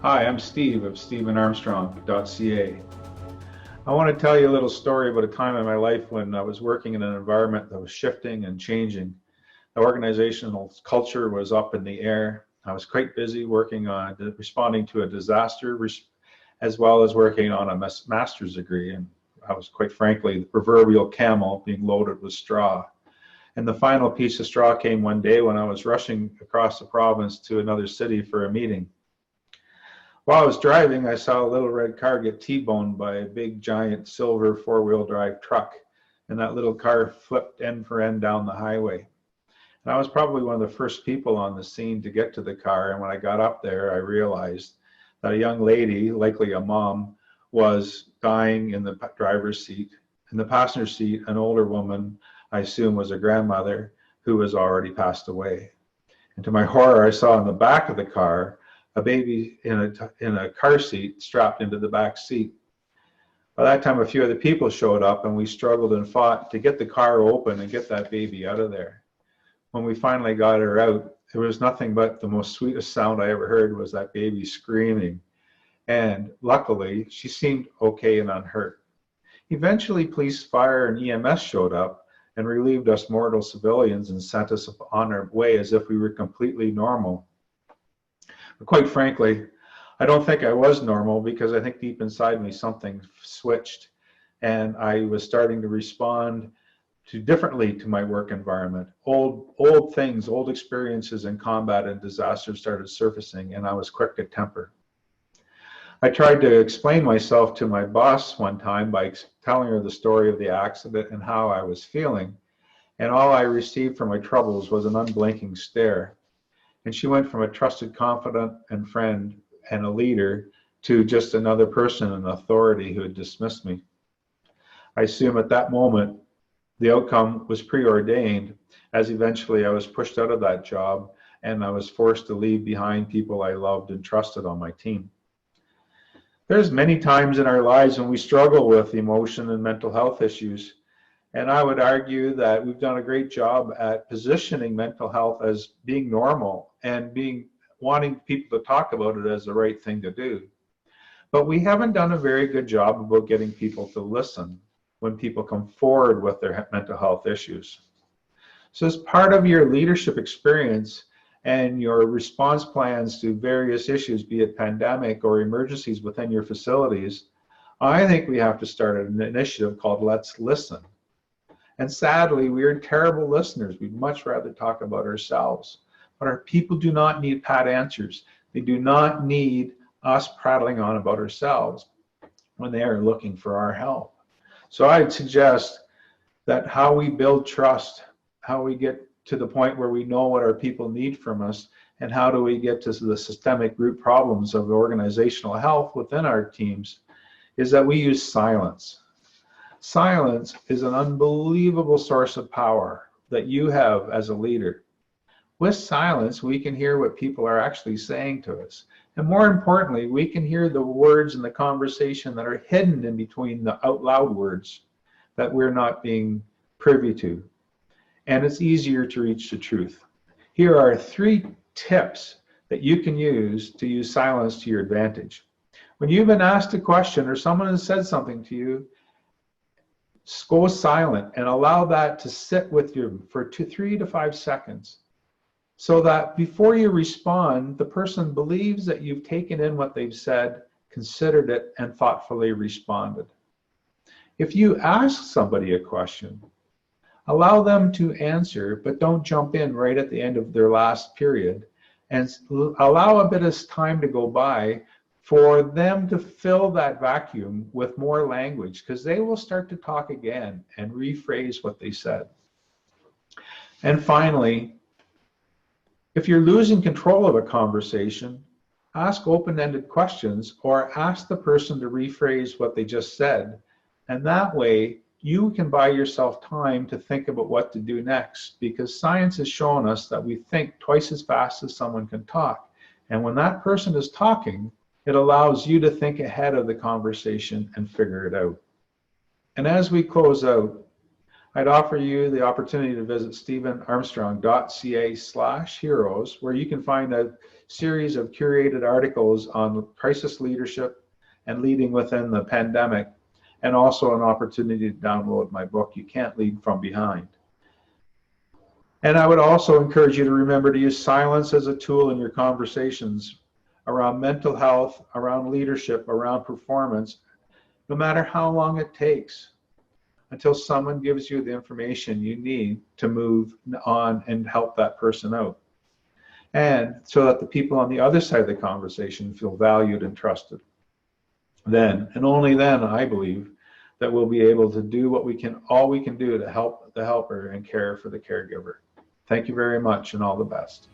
Hi, I'm Steve of stevenarmstrong.ca. I want to tell you a little story about a time in my life when I was working in an environment that was shifting and changing. The organizational culture was up in the air. I was quite busy working on responding to a disaster as well as working on a master's degree. And I was, quite frankly, the proverbial camel being loaded with straw. And the final piece of straw came one day when I was rushing across the province to another city for a meeting. While I was driving, I saw a little red car get T-boned by a big, giant, silver four-wheel drive truck, and that little car flipped end for end down the highway. And I was probably one of the first people on the scene to get to the car, and when I got up there, I realized that a young lady, likely a mom, was dying in the driver's seat. In the passenger seat, an older woman, I assume was a grandmother, who was already passed away. And to my horror, I saw in the back of the car a baby in a car seat strapped into the back seat. By that time, a few other people showed up, and we struggled and fought to get the car open and get that baby out of there. When we finally got her out, there was nothing but the most sweetest sound I ever heard was that baby screaming. And luckily, she seemed okay and unhurt. Eventually, police, fire, and EMS showed up and relieved us mortal civilians and sent us on our way as if we were completely normal. But quite frankly, I don't think I was normal, because I think deep inside me something switched, and I was starting to respond differently to my work environment. Old things, old experiences in combat and disaster started surfacing, and I was quick to temper. I tried to explain myself to my boss one time by telling her the story of the accident and how I was feeling, and all I received for my troubles was an unblinking stare. And she went from a trusted confidant and friend and a leader to just another person in authority who had dismissed me. I assume at that moment, the outcome was preordained, as eventually I was pushed out of that job and I was forced to leave behind people I loved and trusted on my team. There's many times in our lives when we struggle with emotion and mental health issues. And I would argue that we've done a great job at positioning mental health as being normal and wanting people to talk about it as the right thing to do. But we haven't done a very good job about getting people to listen when people come forward with their mental health issues. So as part of your leadership experience and your response plans to various issues, be it pandemic or emergencies within your facilities, I think we have to start an initiative called Let's Listen. And sadly, we are terrible listeners. We'd much rather talk about ourselves. But our people do not need pat answers. They do not need us prattling on about ourselves when they are looking for our help. So I'd suggest that how we build trust, how we get to the point where we know what our people need from us, and how do we get to the systemic root problems of organizational health within our teams, is that we use silence. Silence is an unbelievable source of power that you have as a leader. With silence, we can hear what people are actually saying to us. And more importantly, we can hear the words in the conversation that are hidden in between the out loud words that we're not being privy to. And it's easier to reach the truth. Here are 3 tips that you can use to use silence to your advantage. When you've been asked a question or someone has said something to you, go silent and allow that to sit with you for 3 to 5 seconds, so that before you respond, the person believes that you've taken in what they've said, considered it, and thoughtfully responded. If you ask somebody a question, allow them to answer, but don't jump in right at the end of their last period, and allow a bit of time to go by for them to fill that vacuum with more language, because they will start to talk again and rephrase what they said. And finally, if you're losing control of a conversation, ask open-ended questions or ask the person to rephrase what they just said. And that way, you can buy yourself time to think about what to do next, because science has shown us that we think twice as fast as someone can talk. And when that person is talking, it allows you to think ahead of the conversation and figure it out. And as we close out, I'd offer you the opportunity to visit stevenarmstrong.ca/heroes, where you can find a series of curated articles on crisis leadership and leading within the pandemic, and also an opportunity to download my book, You Can't Lead from Behind. And I would also encourage you to remember to use silence as a tool in your conversations around mental health, around leadership, around performance, no matter how long it takes, until someone gives you the information you need to move on and help that person out. And so that the people on the other side of the conversation feel valued and trusted. Then, and only then, I believe, that we'll be able to do all we can do to help the helper and care for the caregiver. Thank you very much, and all the best.